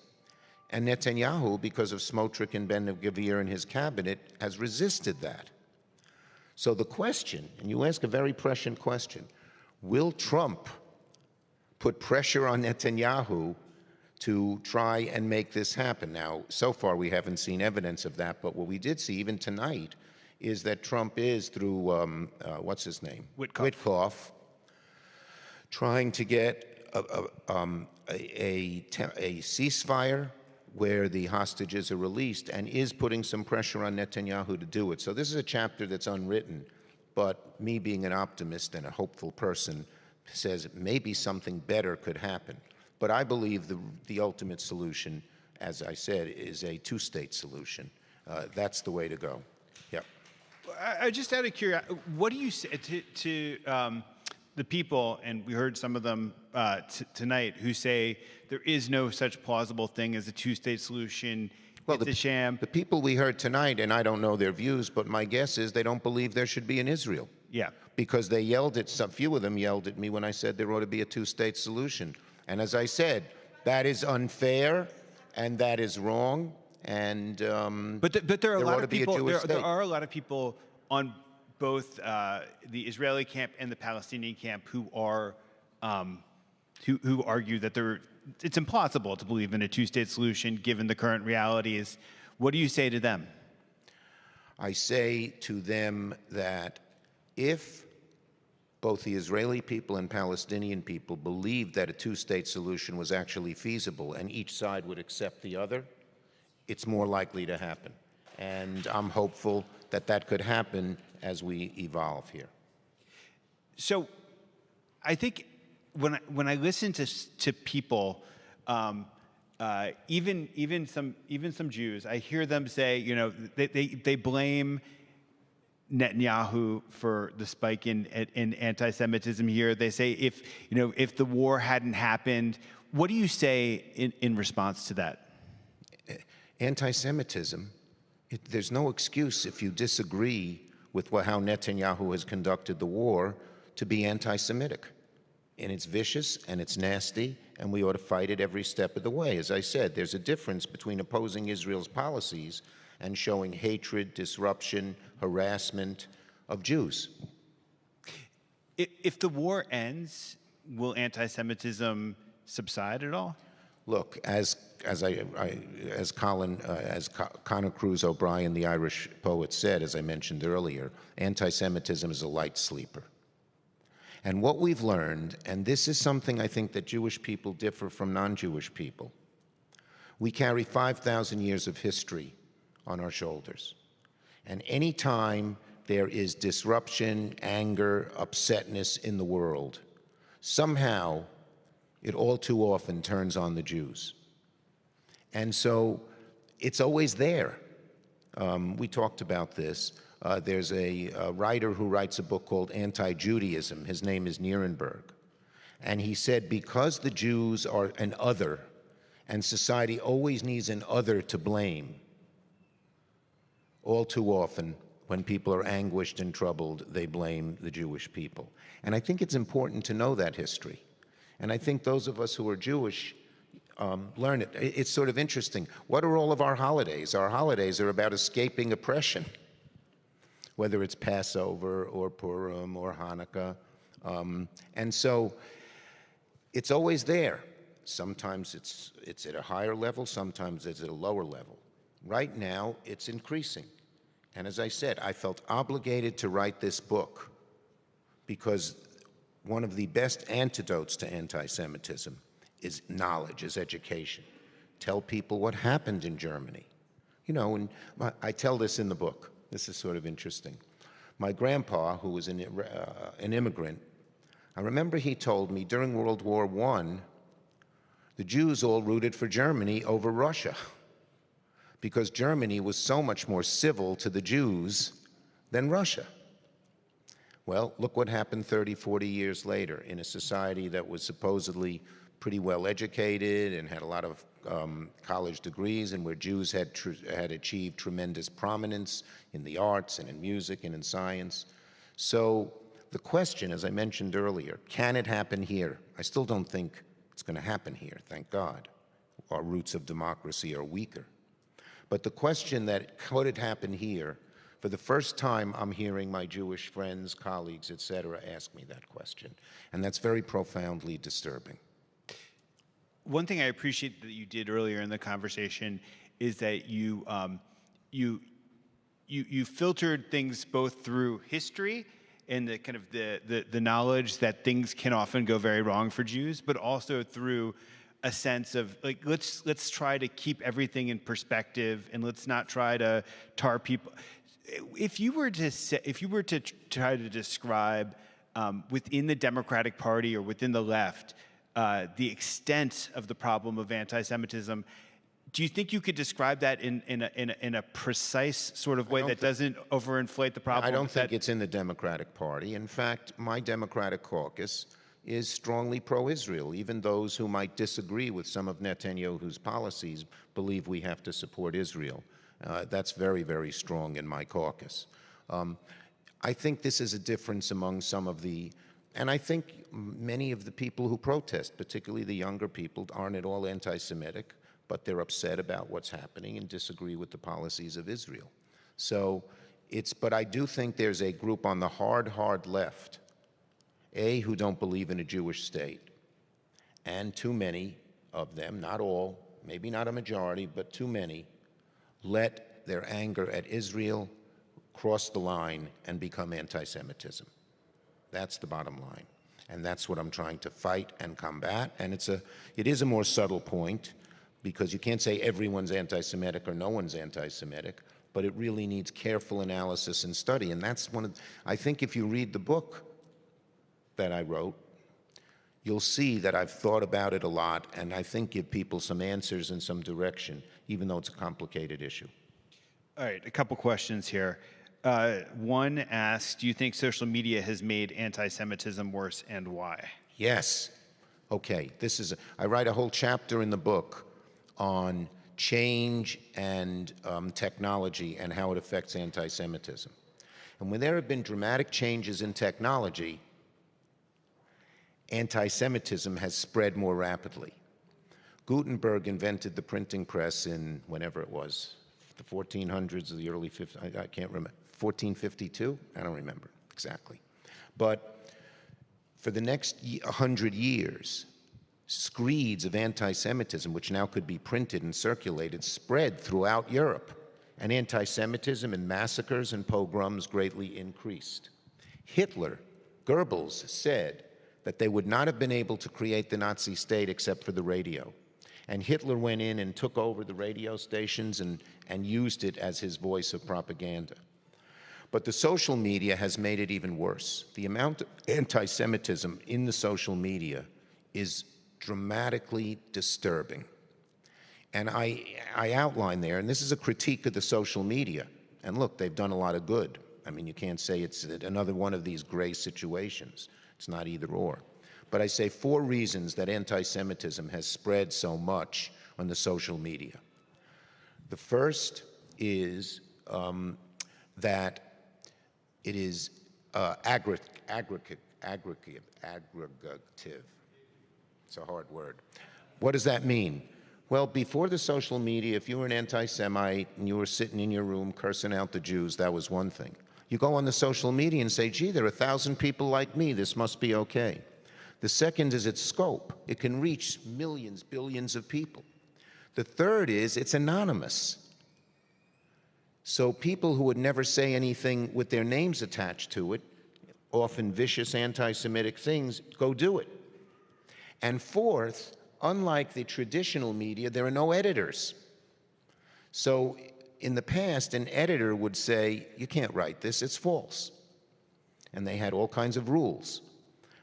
And Netanyahu, because of Smotrich and Ben-Gvir and his cabinet, has resisted that. So the question, and you ask a very prescient question, will Trump put pressure on Netanyahu to try and make this happen? Now, so far we haven't seen evidence of that, but what we did see even tonight is that Trump is, through, what's his name? Witkoff. Witkoff, trying to get a ceasefire where the hostages are released, and is putting some pressure on Netanyahu to do it. So this is a chapter that's unwritten, but me being an optimist and a hopeful person says maybe something better could happen. But I believe the ultimate solution, as I said, is a two-state solution. That's the way to go. Yeah. I just out of curiosity, what do you say to the people, and we heard some of them tonight, who say there is no such plausible thing as a two-state solution? Well, it's a sham. The people we heard tonight, and I don't know their views, but my guess is they don't believe there should be an Israel. Yeah. Because they yelled at, some few of them yelled at me when I said there ought to be a two-state solution. And as I said, that is unfair, and that is wrong, and but there are a lot ought of to be a people. Jewish There state. are a lot of people on both the Israeli camp and the Palestinian camp who are who argue that it's impossible to believe in a two-state solution given the current realities. What do you say to them? I say to them that if both the Israeli people and Palestinian people believed that a two-state solution was actually feasible and each side would accept the other, it's more likely to happen. And I'm hopeful that that could happen as we evolve here. So I think when I listen to people, even some Jews, I hear them say, you know, they blame Netanyahu for the spike in anti-Semitism here. They say if the war hadn't happened, what do you say in response to that? Anti-Semitism, there's no excuse if you disagree with how Netanyahu has conducted the war to be anti-Semitic. And it's vicious and it's nasty, and we ought to fight it every step of the way. As I said, there's a difference between opposing Israel's policies and showing hatred, disruption, harassment of Jews. If the war ends, will anti-Semitism subside at all? Look, as Conor Cruz O'Brien, the Irish poet, said, as I mentioned earlier, anti-Semitism is a light sleeper. And what we've learned, and this is something I think that Jewish people differ from non-Jewish people, we carry 5,000 years of history on our shoulders. And any time there is disruption, anger, upsetness in the world, somehow it all too often turns on the Jews. And so it's always there. We talked about this. There's a writer who writes a book called Anti-Judaism. His name is Nierenberg. And he said, because the Jews are an other, and society always needs an other to blame, all too often, when people are anguished and troubled, they blame the Jewish people. And I think it's important to know that history. And I think those of us who are Jewish learn it. It's sort of interesting. What are all of our holidays? Our holidays are about escaping oppression, whether it's Passover or Purim or Hanukkah. And so it's always there. Sometimes it's at a higher level, sometimes it's at a lower level. Right now, it's increasing. And as I said, I felt obligated to write this book because one of the best antidotes to anti-Semitism is knowledge, is education. Tell people what happened in Germany. You know, and I tell this in the book. This is sort of interesting. My grandpa, who was an immigrant, I remember he told me during World War I, the Jews all rooted for Germany over Russia because Germany was so much more civil to the Jews than Russia. Well, look what happened 30, 40 years later in a society that was supposedly pretty well educated and had a lot of college degrees, and where Jews had achieved tremendous prominence in the arts and in music and in science. So the question, as I mentioned earlier, can it happen here? I still don't think it's going to happen here, thank God. Our roots of democracy are weaker. But the question that could it happen here, for the first time I'm hearing my Jewish friends, colleagues, et cetera, ask me that question. And that's very profoundly disturbing. One thing I appreciate that you did earlier in the conversation is that you you filtered things both through history and the kind of the knowledge that things can often go very wrong for Jews, but also through a sense of like let's try to keep everything in perspective and let's not try to tar people. If you were to try to describe within the Democratic Party or within the left the extent of the problem of anti-Semitism, do you think you could describe that in a precise sort of way that doesn't overinflate the problem? I don't think it's in the Democratic Party. In fact, my Democratic caucus is strongly pro-Israel. Even those who might disagree with some of Netanyahu's policies believe we have to support Israel. That's very, very strong in my caucus. I think this is a difference among some of the, and I think many of the people who protest, particularly the younger people, aren't at all anti-Semitic, but they're upset about what's happening and disagree with the policies of Israel. So but I do think there's a group on the hard left, who don't believe in a Jewish state, and too many of them, not all, maybe not a majority, but too many, let their anger at Israel cross the line and become anti-Semitism. That's the bottom line. And that's what I'm trying to fight and combat. And it is a more subtle point, because you can't say everyone's anti-Semitic or no one's anti-Semitic, but it really needs careful analysis and study. And that's I think if you read the book that I wrote, you'll see that I've thought about it a lot, and I think give people some answers and some direction, even though it's a complicated issue. All right, a couple questions here. One asks, do you think social media has made anti-Semitism worse, and why? Yes. Okay, I write a whole chapter in the book on change and technology and how it affects anti-Semitism. And when there have been dramatic changes in technology, anti-Semitism has spread more rapidly. Gutenberg invented the printing press in whenever it was, the 1400s or the early 50s, I can't remember, 1452? I don't remember exactly. But for the next 100 years, screeds of anti-Semitism, which now could be printed and circulated, spread throughout Europe, and anti-Semitism and massacres and pogroms greatly increased. Goebbels said that they would not have been able to create the Nazi state except for the radio. And Hitler went in and took over the radio stations and used it as his voice of propaganda. But the social media has made it even worse. The amount of anti-Semitism in the social media is dramatically disturbing. And I outline there, and this is a critique of the social media. And look, they've done a lot of good. I mean, you can't say it's another one of these gray situations. It's not either or. But I say 4 reasons that anti-Semitism has spread so much on the social media. The first is that it is aggregative. It's a hard word. What does that mean? Well, before the social media, if you were an anti-Semite and you were sitting in your room cursing out the Jews, that was one thing. You go on the social media and say, gee, there are 1,000 people like me, this must be okay. The second is its scope. It can reach millions, billions of people. The third is it's anonymous. So people who would never say anything with their names attached to it, often vicious anti-Semitic things, go do it. And fourth, unlike the traditional media, there are no editors. So in the past, an editor would say, you can't write this, it's false. And they had all kinds of rules.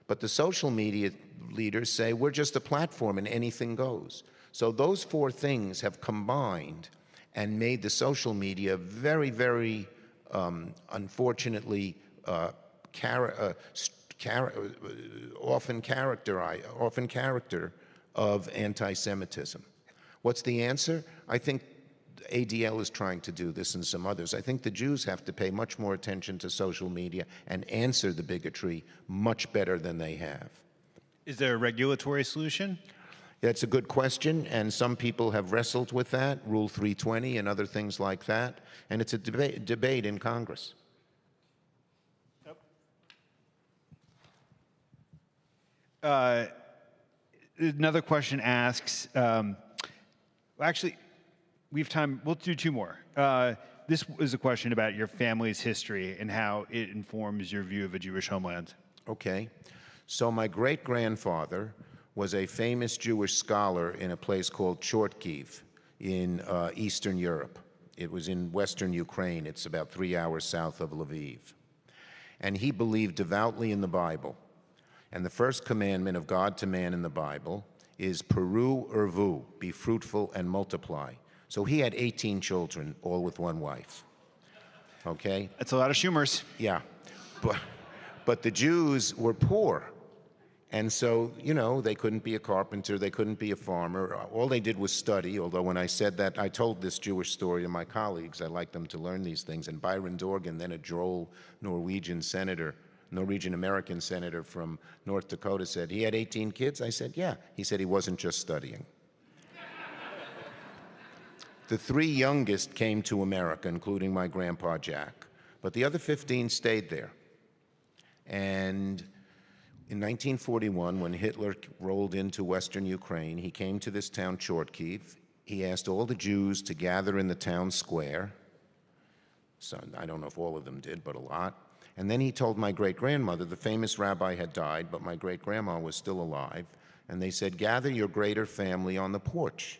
But the social media leaders say, we're just a platform and anything goes. So those 4 things have combined and made the social media very, very, unfortunately, often character of anti-Semitism. What's the answer? I think ADL is trying to do this and some others. I think the Jews have to pay much more attention to social media and answer the bigotry much better than they have. Is there a regulatory solution? That's a good question, and some people have wrestled with that, Rule 320 and other things like that, and it's a debate in Congress. Another question asks, actually, we have time. We'll do 2 more. this was a question about your family's history and how it informs your view of a Jewish homeland. Okay. So my great-grandfather was a famous Jewish scholar in a place called Chortkiv in Eastern Europe. It was in Western Ukraine. It's about 3 hours south of Lviv. And he believed devoutly in the Bible. And the first commandment of God to man in the Bible is Peru Urvu, be fruitful and multiply. So he had 18 children, all with one wife. Okay? That's a lot of Schumers. Yeah. But the Jews were poor. And so, you know, they couldn't be a carpenter, they couldn't be a farmer. All they did was study, although when I said that, I told this Jewish story to my colleagues. I like them to learn these things. And Byron Dorgan, then a droll Norwegian American senator from North Dakota, said, he had 18 kids? I said, yeah. He said he wasn't just studying. The 3 youngest came to America, including my grandpa Jack. But the other 15 stayed there. And in 1941, when Hitler rolled into Western Ukraine, he came to this town, Chortkiv. He asked all the Jews to gather in the town square. So I don't know if all of them did, but a lot. And then he told my great-grandmother, the famous rabbi had died, but my great-grandma was still alive, and they said, gather your greater family on the porch.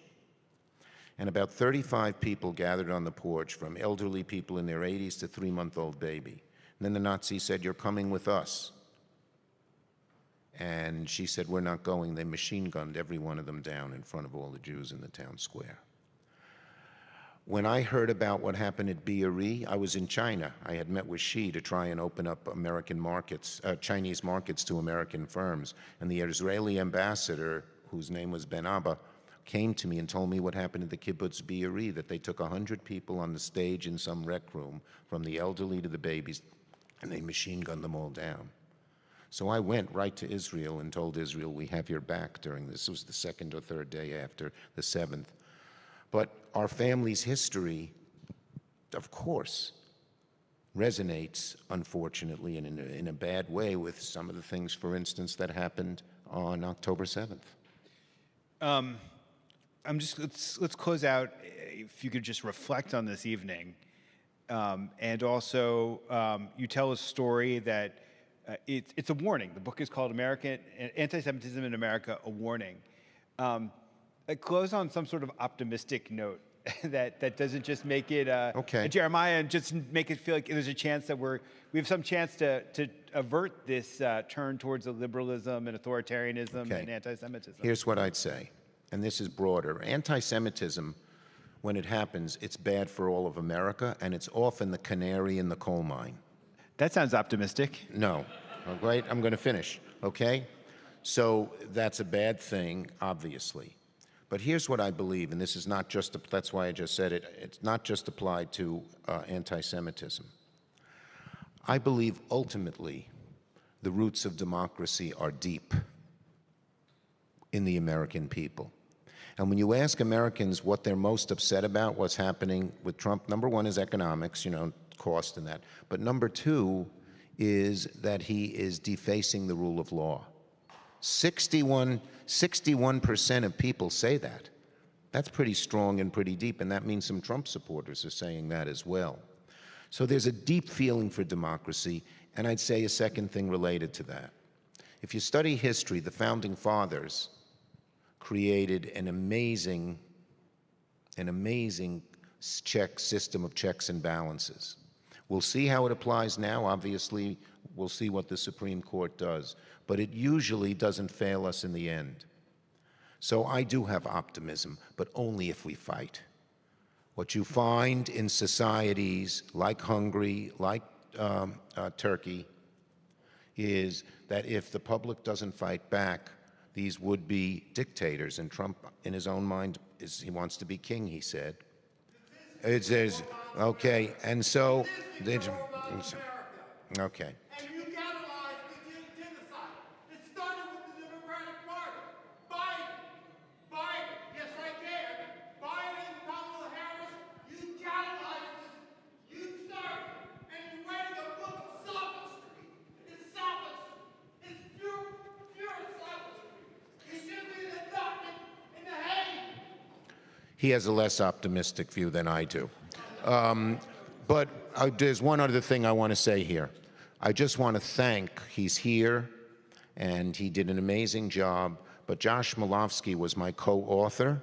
And about 35 people gathered on the porch, from elderly people in their 80s to 3-month-old baby. And then the Nazis said, you're coming with us. And she said, we're not going. They machine-gunned every one of them down in front of all the Jews in the town square. When I heard about what happened at BRE, I was in China. I had met with Xi to try and open up American markets, Chinese markets to American firms. And the Israeli ambassador, whose name was Ben Abba, came to me and told me what happened at the kibbutz BRE, that they took 100 people on the stage in some rec room, from the elderly to the babies, and they machine-gunned them all down. So I went right to Israel and told Israel, we have your back during this. It was the 2nd or 3rd day after the 7th. But our family's history, of course, resonates, unfortunately, in a bad way with some of the things, for instance, that happened on October 7th. Let's close out. If you could just reflect on this evening, and also you tell a story that it's a warning. The book is called Antisemitism in America: A Warning. Close on some sort of optimistic note that doesn't just make it a Jeremiah and just make it feel like there's a chance that we have some chance to avert this turn towards a liberalism and authoritarianism and anti-Semitism. Here's what I'd say, and this is broader. Anti-Semitism, when it happens, it's bad for all of America, and it's often the canary in the coal mine. That sounds optimistic. No. Oh, great. I'm going to finish, okay? So that's a bad thing, obviously. But here's what I believe, and this is not just, that's why I just said it, it's not just applied to anti-Semitism. I believe ultimately the roots of democracy are deep in the American people. And when you ask Americans what they're most upset about, what's happening with Trump, number one is economics, you know, cost and that. But number two is that he is defacing the rule of law. 61% of people say that. That's pretty strong and pretty deep, and that means some Trump supporters are saying that as well. So there's a deep feeling for democracy, and I'd say a second thing related to that. If you study history, the Founding Fathers created an amazing system of checks and balances. We'll see how it applies now. Obviously, we'll see what the Supreme Court does. But it usually doesn't fail us in the end. So I do have optimism, but only if we fight. What you find in societies like Hungary, like Turkey, is that if the public doesn't fight back, these would-be dictators. And Trump, in his own mind, he wants to be king, he said. It says, okay, and so, okay. And you catalyzed the genocide. It started with the Democratic Party. Biden, yes I can. Biden, Kamala Harris, you catalyzed this. You started, and you're writing a book of sophistry. It's sophistry. It's pure sophistry. You should be inducted in the Hague. He has a less optimistic view than I do. But there's one other thing I want to say here. I just want to thank, he's here, and he did an amazing job, but Josh Malofsky was my co-author,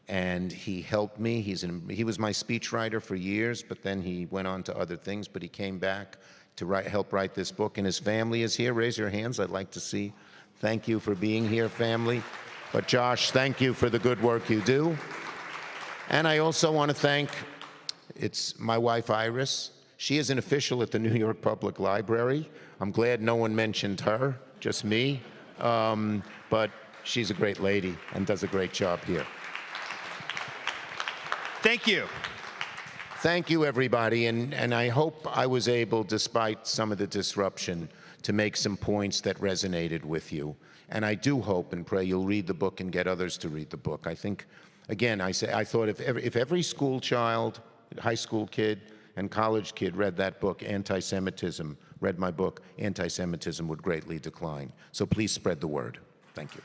and he helped me. He was my speechwriter for years, but then he went on to other things, but he came back to help write this book, and his family is here. Raise your hands, I'd like to see. Thank you for being here, family. But Josh, thank you for the good work you do. And I also want to thank, it's my wife, Iris. She is an official at the New York Public Library. I'm glad no one mentioned her, just me. But she's a great lady and does a great job here. Thank you. Thank you, everybody, and I hope I was able, despite some of the disruption, to make some points that resonated with you. And I do hope and pray you'll read the book and get others to read the book. I think, again, I thought if every school child, high school kid, and college kid read that book, Antisemitism, read my book, Antisemitism would greatly decline. So please spread the word. Thank you.